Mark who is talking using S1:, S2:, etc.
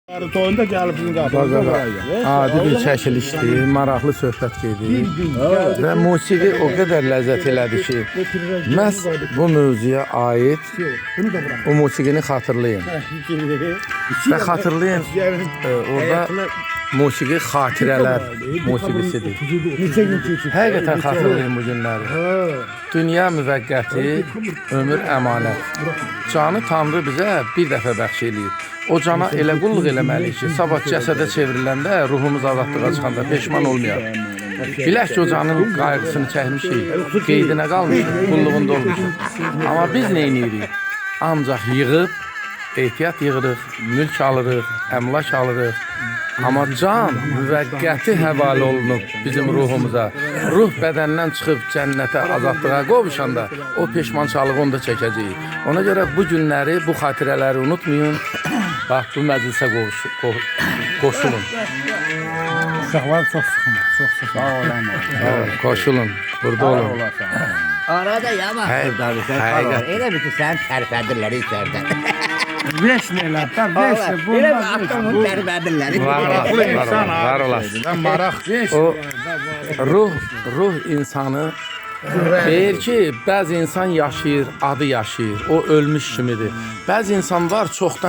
S1: Toyunda gəlib bizim qapımıza.
S2: Adi bir çəkilişdir, maraqlı söhbət gedir və musiqi o qədər ləzzət elədi ki, məhz bu mövzuya aid o musiqini xatırlayın. Və xatırlayın, orada musiqi xatirələr musiqisidir. Həqiqətən xatırlayın bu günləri. Dünya müvəqqəti, ömür əmanət. Canı Tanrı bizə bir dəfə bəxş eləyir. O cana elə qulluq eləməliyik ki, sabah cəsədə çevriləndə, ruhumuz azadlığa çıxanda peşman olmayaq. Bilək ki, o canın qayğısını çəkmişik, qeydinə qalmışıq, qulluğunda olmuşuq. Amma biz nə edirik? Ancaq yığıb, ehtiyat yığırıq, mülk alırıq, əmlak alırıq. Amma can müvəqqəti həvalə olunub bizim ruhumuza. Ruh bədəndən çıxıb cənnətə, azadlığa qovuşanda o peşmançalığı onda çəkəcəyik. Ona görə bu günləri, bu xatirələri unutmayın. Bax, bu məclisə qoşulun.
S1: Uşaqlar çox sıxmır, çox sıxmır. Sağ olun.
S2: Qoşulun, burada olun.
S3: Arada yaman kurtarırsan. Elə bir ki, səni tərpədirlər içərdə.
S1: Veşnələr, veşnə.
S3: Elə bir atımı tərpədirlər.
S2: Var olasın.
S1: Maraq.
S2: O ruh insanı deyir ki, bəzi insan yaşayır, adı yaşayır. O ölmüş kimidir. Bəzi insan var, çoxdan